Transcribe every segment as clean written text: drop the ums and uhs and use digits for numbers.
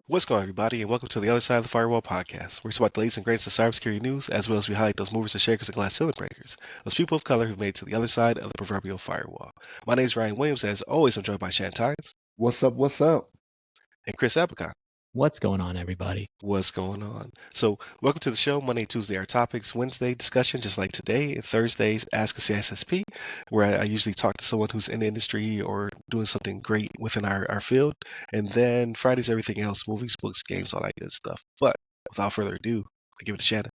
What's going on, everybody, and welcome to the Other Side of the Firewall podcast. We're talking about the latest and greatest in cybersecurity news, as well as we highlight those movers and shakers and glass ceiling breakers, those people of color who've made it to the other side of the proverbial firewall. My name is Ryan Williams, and as always, I'm joined by Shan Tynes. What's up? What's up? And Chris Apicon. What's going on, everybody? What's going on? So, welcome to the show. Monday and Tuesday are topics. Wednesday, discussion, just like today. And Thursdays, Ask a CSSP, where I usually talk to someone who's in the industry or doing something great within our field. And then Fridays, everything else, movies, books, games, all that good stuff. But without further ado, I give it to Shannon.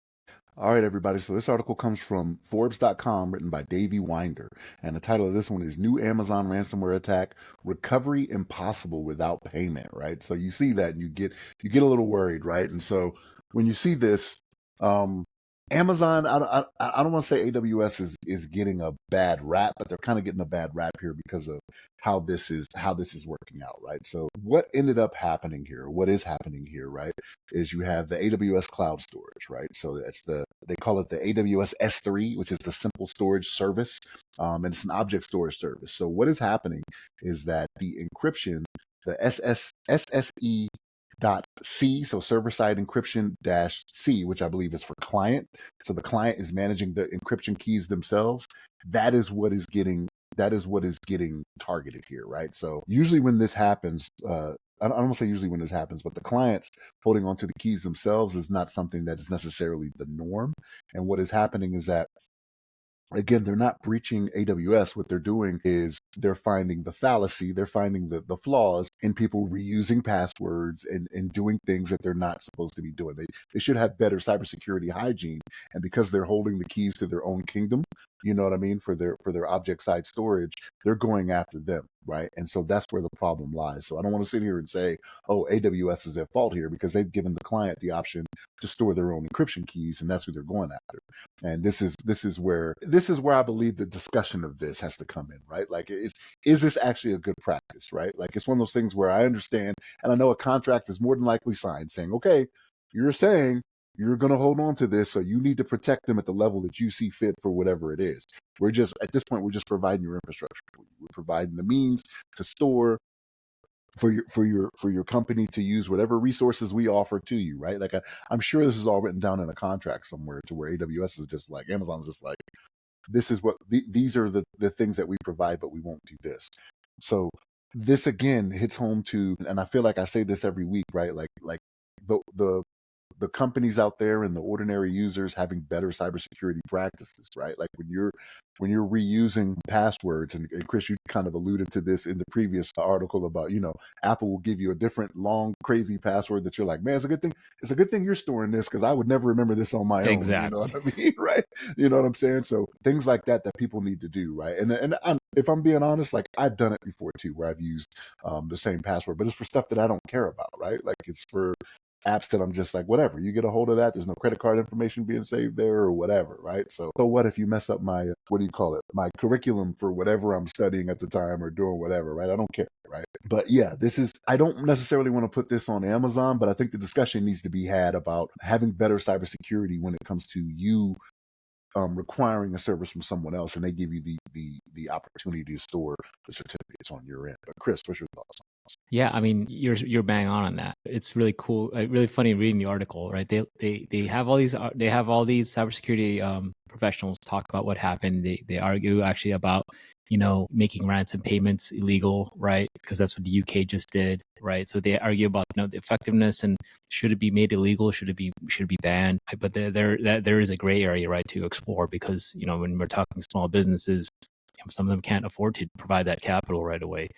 All right, everybody. So this article comes from Forbes.com, written by Davey Winder. And the title of this one is New Amazon Ransomware Attack, Recovery Impossible Without Payment, right? So you see that and you get a little worried, right? And so when you see this, Amazon, I don't want to say AWS is getting a bad rap, but they're kind of getting a bad rap here because of how this is working out, right? So what ended up happening here, what is happening here, right, is you have the AWS cloud storage, right? So they call it the AWS S3, which is the simple storage service, and it's an object storage service. So what is happening is that the encryption, the SSE .c, so server-side encryption -c, which I believe is for client. So the client is managing the encryption keys themselves. That is what is getting targeted here, right? So usually when this happens, I don't want to say usually when this happens, but the clients holding onto the keys themselves is not something that is necessarily the norm. And what is happening is that, again, they're not breaching AWS. What they're doing is they're finding the fallacy, they're finding the flaws in people reusing passwords and doing things that they're not supposed to be doing. They should have better cybersecurity hygiene. And because they're holding the keys to their own kingdom, you know what I mean, for their object side storage, they're going after them, right? And so that's where the problem lies. So I don't want to sit here and say, oh, AWS is at fault here, because they've given the client the option to store their own encryption keys, and that's who they're going after. And this is where I believe the discussion of this has to come in, right? Like, is this actually a good practice, right? Like, it's one of those things where I understand, and I know a contract is more than likely signed saying, okay, you're saying you're going to hold on to this, so you need to protect them at the level that you see fit for whatever it is. At this point, we're just providing your infrastructure for you. We're providing the means to store for your company to use whatever resources we offer to you, right? Like, I'm sure this is all written down in a contract somewhere, to where AWS is just like, Amazon's just like, this is what these are the things that we provide, but we won't do this. So this again hits home to, and I feel like I say this every week, right? Like the companies out there and the ordinary users having better cybersecurity practices, right? Like when you're reusing passwords, and Chris, you kind of alluded to this in the previous article about, Apple will give you a different long, crazy password that you're like, man, it's a good thing you're storing this, because I would never remember this on my own. Exactly. You know what I mean? Right? You know what I'm saying? So things like that people need to do, right? And if I'm being honest, like, I've done it before too, where I've used the same password, but it's for stuff that I don't care about, right? Like, it's for apps that I'm just like, whatever, you get a hold of that, there's no credit card information being saved there or whatever, right? So what if you mess up my, my curriculum for whatever I'm studying at the time or doing whatever, right? I don't care, right? But yeah, I don't necessarily want to put this on Amazon, but I think the discussion needs to be had about having better cybersecurity when it comes to you requiring a service from someone else, and they give you the opportunity to store the certificates on your end. But Chris, what's your thoughts on this? Yeah, I mean, you're bang on that. It's really cool, really funny reading the article, right? They have all these cybersecurity professionals talk about what happened. They argue actually about making ransom payments illegal, right? Because that's what the UK just did, right? So they argue about the effectiveness and should it be made illegal, should it be banned? But there is a gray area, right, to explore, because when we're talking small businesses, some of them can't afford to provide that capital right away.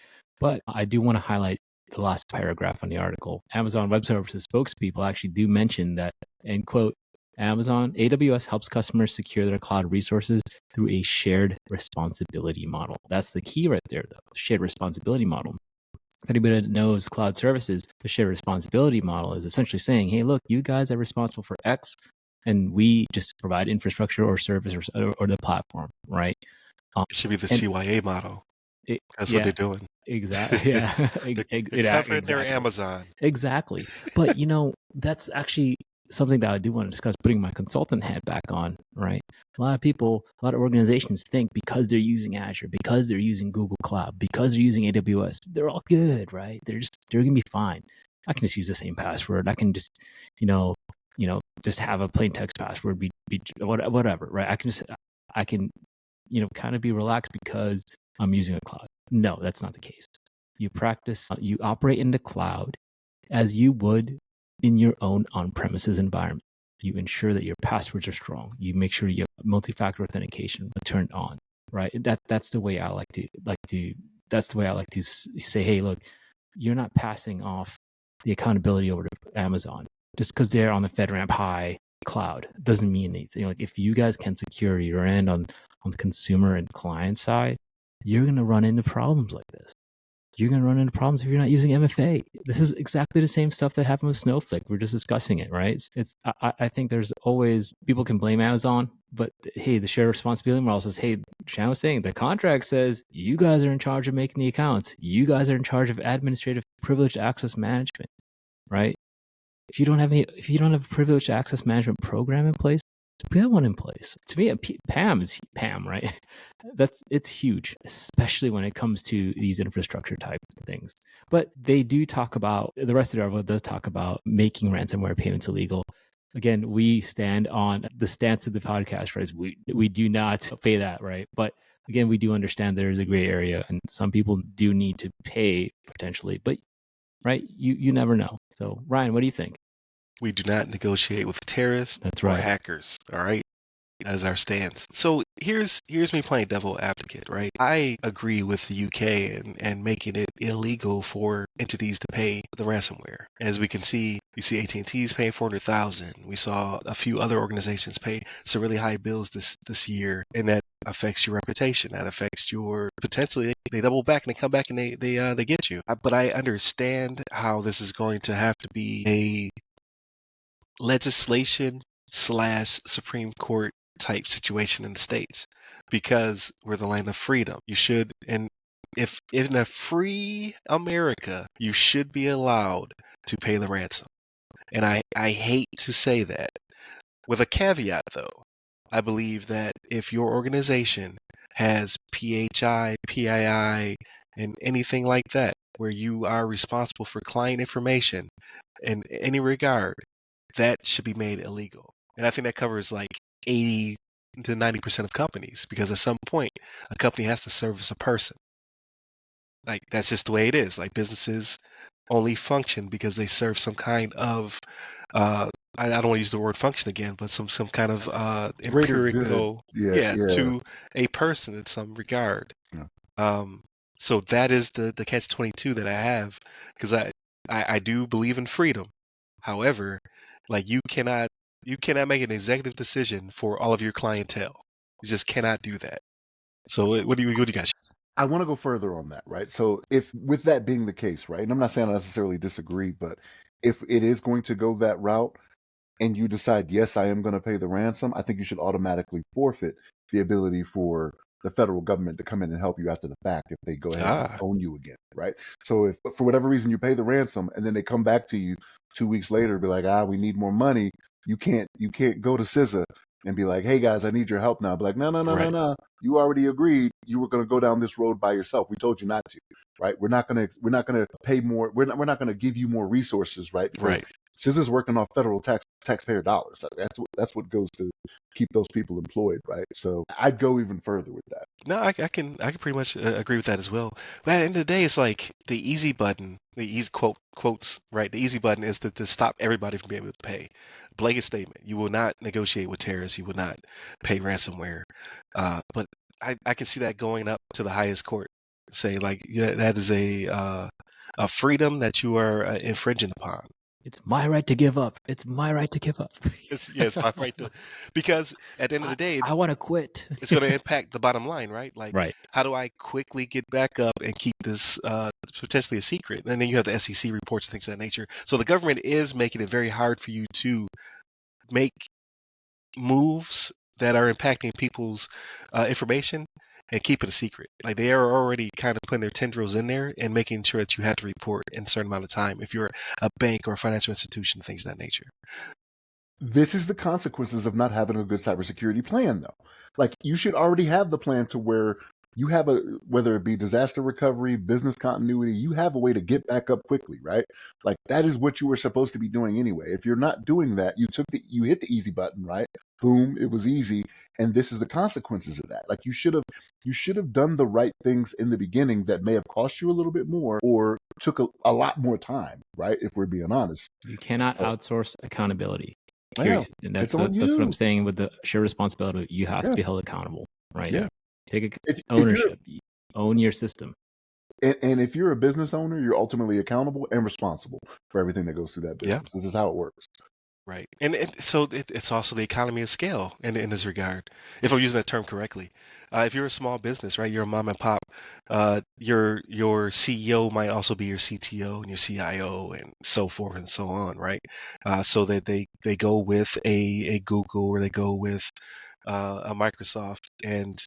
But I do want to highlight the last paragraph on the article. Amazon Web Services spokespeople actually do mention that, and quote, AWS helps customers secure their cloud resources through a shared responsibility model. That's the key right there, though. Shared responsibility model. If anybody that knows cloud services, the shared responsibility model is essentially saying, hey, look, you guys are responsible for X, and we just provide infrastructure or service or the platform, right? It should be the CYA model. That's what they're doing. Exactly. Yeah. They're covering their Amazon. Exactly. But that's actually something that I do want to discuss, putting my consultant hat back on, right? A lot of organizations think because they're using Azure, because they're using Google Cloud, because they're using AWS, they're all good, right? They're gonna be fine. I can just use the same password. I can just, just have a plain text password, be whatever, right? I can, kind of be relaxed because I'm using a cloud. No, that's not the case. You practice, you operate in the cloud as you would in your own on-premises environment. You ensure that your passwords are strong. You make sure you have multi-factor authentication turned on, right? That's the way I like to say, hey, look, you're not passing off the accountability over to Amazon just because they're on the FedRAMP High cloud. It doesn't mean anything. Like if you guys can secure your end on the consumer and client side, you're going to run into problems like this. You're going to run into problems if you're not using MFA. This is exactly the same stuff that happened with Snowflake. We're just discussing it, right? I think there's always, people can blame Amazon, but hey, the shared responsibility model says, hey, Shan was saying the contract says you guys are in charge of making the accounts. You guys are in charge of administrative privileged access management, right? If you don't have a privileged access management program in place, put one in place. To me, PAM is PAM, right? It's huge, especially when it comes to these infrastructure type things. But they do talk about, the rest of the article does talk about making ransomware payments illegal. Again, we stand on the stance of the podcast, right? We do not pay that, right? But again, we do understand there is a gray area, and some people do need to pay potentially, but right, you never know. So, Ryan, what do you think? We do not negotiate with terrorists That's or right. hackers. All right. That is our stance. So here's me playing devil advocate, right? I agree with the UK and making it illegal for entities to pay the ransomware. As we can see, you see AT&T's paying $400,000. We saw a few other organizations pay some really high bills this year, and that affects your reputation. That affects your potentially they double back and they come back and they get you. But I understand how this is going to have to be a legislation / Supreme Court type situation in the States because we're the land of freedom. You should, and if in a free America, you should be allowed to pay the ransom. And I hate to say that. With a caveat though, I believe that if your organization has PHI, PII, and anything like that, where you are responsible for client information in any regard, that should be made illegal. And I think that covers like 80 to 90% of companies because at some point a company has to service a person. Like that's just the way it is. Like businesses only function because they serve some kind of I don't want to use the word function again, but some kind of Greater good. empirical Yeah. to a person in some regard. Yeah. So that is the catch 22 that I have because I do believe in freedom. However, like you cannot make an executive decision for all of your clientele. You just cannot do that. So what do you guys? I want to go further on that, right? So if with that being the case, right, and I'm not saying I necessarily disagree, but if it is going to go that route and you decide, yes, I am going to pay the ransom, I think you should automatically forfeit the ability for the federal government to come in and help you after the fact if they go ahead and own you again, right? So if for whatever reason you pay the ransom and then they come back to you 2 weeks later and be like, we need more money, you can't go to CISA and be like, hey guys, I need your help now. Be like, no. You already agreed you were going to go down this road by yourself. We told you not to, right? We're not going to pay more. We're not going to give you more resources, right? Because CISA's working off federal taxpayer dollars. That's what goes to keep those people employed, right? So I'd go even further with that. No, I can pretty much agree with that as well. But at the end of the day, it's like the easy button, the easy quotes, right? The easy button is to stop everybody from being able to pay. Blanket statement: you will not negotiate with terrorists. You will not pay ransomware. But I can see that going up to the highest court. Say like that is a freedom that you are infringing upon. It's my right to give up. It's my right to give up. It's my right to, because at the end of the day, I want to quit. It's going to impact the bottom line, right? Like, right. How do I quickly get back up and keep this potentially a secret? And then you have the SEC reports and things of that nature. So the government is making it very hard for you to make moves that are impacting people's information and keep it a secret. Like they are already kind of putting their tendrils in there and making sure that you have to report in a certain amount of time if you're a bank or a financial institution, things of that nature. This is the consequences of not having a good cybersecurity plan, though. Like, you should already have the plan to where you have whether it be disaster recovery, business continuity, you have a way to get back up quickly, right? Like, that is what you were supposed to be doing anyway. If you're not doing that, you hit the easy button, right? Boom, it was easy, and this is the consequences of that. Like, you should have done the right things in the beginning that may have cost you a little bit more or took a lot more time, right? If we're being honest. You cannot So, outsource accountability. yeah, Period. And it's that's on that's what I'm you. saying with the shared responsibility. You have to Yeah, be held accountable, right? yeah. Take If you're ownership. Own your system. and if you're a business owner, you're ultimately accountable and responsible for everything that goes through that Yeah. business. This is how it works. Right. It's also the economy of scale in this regard, if I'm using that term correctly. If you're a small business, right, you're a mom and pop, your CEO might also be your CTO and your CIO and so forth and so on, right? So that they go with a Google or they go with a Microsoft, and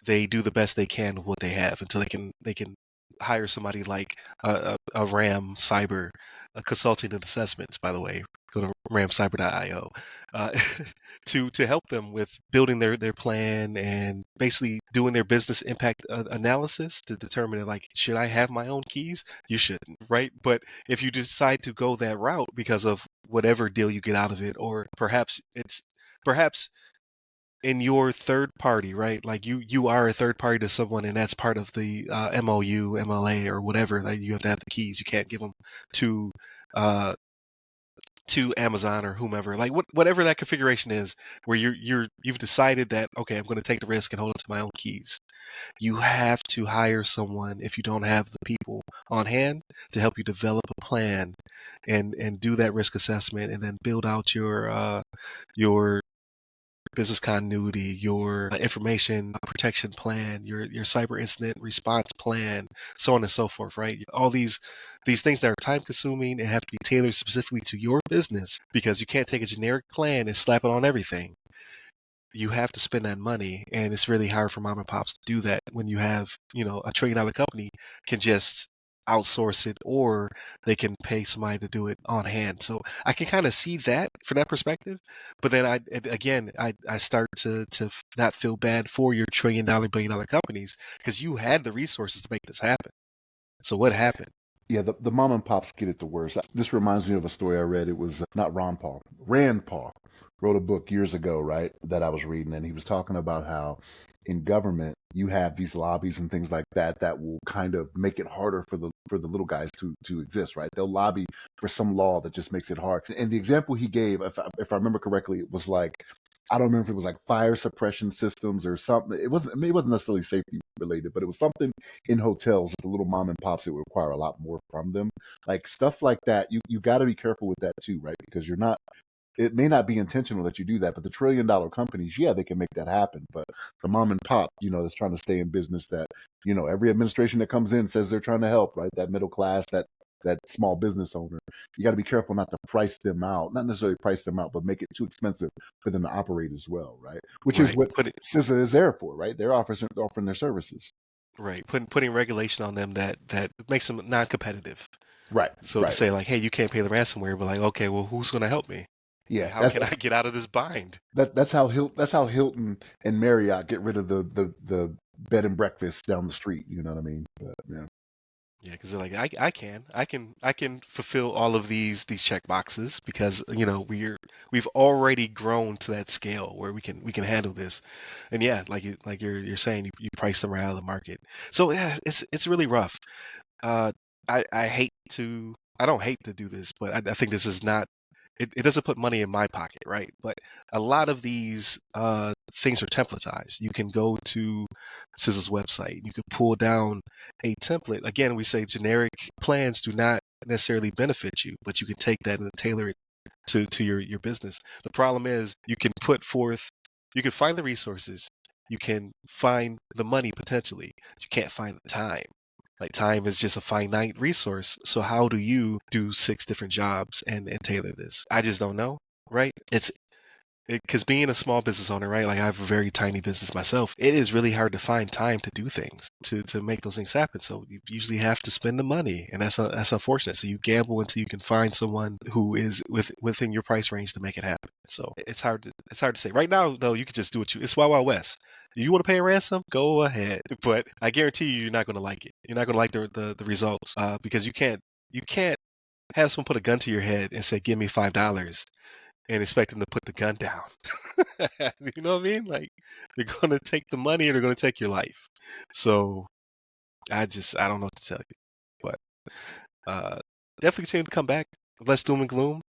they do the best they can with what they have until they can hire somebody like a Ram Cyber, consulting and assessments. By the way, go to ramcyber.io, uh, to help them with building their plan and basically doing their business impact analysis to determine like, should I have my own keys? You shouldn't, right? But if you decide to go that route because of whatever deal you get out of it, or perhaps in your third party, right? Like you are a third party to someone, and that's part of the MOU, MLA, or whatever. That you have to have the keys. You can't give them to uh, to Amazon or whomever. Like whatever that configuration is, where you've decided that, okay, I'm going to take the risk and hold on to my own keys. You have to hire someone if you don't have the people on hand to help you develop a plan and do that risk assessment, and then build out your business continuity, your information protection plan, your cyber incident response plan, so on and so forth, right? All these things that are time consuming and have to be tailored specifically to your business, because you can't take a generic plan and slap it on everything. You have to spend that money, and it's really hard for mom and pops to do that when you have, a $1 trillion company can just outsource it, or they can pay somebody to do it on hand. So I can kind of see that from that perspective, but then I start to not feel bad for your $1 trillion, $1 billion companies, because you had the resources to make this happen. So what happened? Yeah, the mom and pops get it the worst. This reminds me of a story I read. It was not Ron Paul. Rand Paul wrote a book years ago, right, that I was reading, and he was talking about how in government you have these lobbies and things like that that will kind of make it harder for the little guys to exist, right? They'll lobby for some law that just makes it hard. And the example he gave, if I remember correctly, it was like, I don't remember if it was like fire suppression systems or something. It wasn't necessarily safety related, but it was something in hotels, the little mom and pops, it would require a lot more from them. Like stuff like that, you got to be careful with that too, right? Because you're not. It may not be intentional that you do that, but the $1 trillion companies, yeah, they can make that happen. But the mom and pop, that's trying to stay in business, that every administration that comes in says they're trying to help, right? That middle class, that small business owner, you got to be careful not to price them out, not necessarily price them out, but make it too expensive for them to operate as well, right? Which is Right. what CISA is there for, right? They're offering their services. Right. Putting regulation on them that makes them non-competitive. Right, So to right. say like, hey, you can't pay the ransomware, but like, okay, well, who's going to help me? Like, Yeah, how can I get out of this bind? that's how Hilton and Marriott get rid of the bed and breakfast down the street. You know what I mean? But, yeah. Yeah, because they're like, I can fulfill all of these check boxes because we've already grown to that scale where we can handle this, and yeah, like you're saying, you price them right out of the market. So yeah, it's really rough. Uh, I don't hate to do this, but I think this is not. It doesn't put money in my pocket, right? But a lot of these things are templatized. You can go to CISA's website. You can pull down a template. Again, we say generic plans do not necessarily benefit you, but you can take that and tailor it to your business. The problem is you can find the resources, you can find the money potentially, but you can't find the time. Like time is just a finite resource. So how do you do 6 different jobs and tailor this? I just don't know, right? because being a small business owner, right? Like I have a very tiny business myself. It is really hard to find time to do things, to make those things happen. So you usually have to spend the money, and that's unfortunate. So you gamble until you can find someone who is within your price range to make it happen. So it's hard to say. Right now, though, you can just do it. It's Wild Wild West. You want to pay a ransom? Go ahead. But I guarantee you're not going to like it. You're not going to like the results because you can't have someone put a gun to your head and say, "Give me $5," and expect them to put the gun down. You know what I mean? Like they're going to take the money or they're going to take your life. So I don't know what to tell you, but uh, definitely continue to come back. Less doom and gloom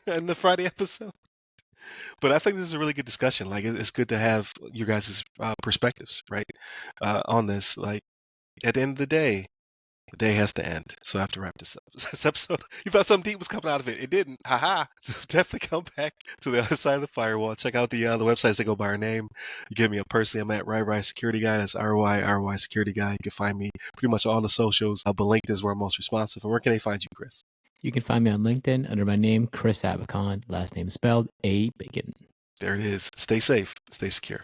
in the Friday episode. But I think this is a really good discussion. Like it's good to have your guys' perspectives, right, on this. Like at the end of the day has to end. So I have to wrap this up. This episode, you thought something deep was coming out of it. It didn't. Haha. So definitely come back to the other side of the firewall. Check out the websites that go by our name. You get me up personally. I'm at RY Security Guy. That's RY Security Guy. You can find me pretty much all the socials. But LinkedIn is where I'm most responsive. And where can they find you, Chris? You can find me on LinkedIn under my name, Chris Abacon. Last name spelled A Bacon. There it is. Stay safe. Stay secure.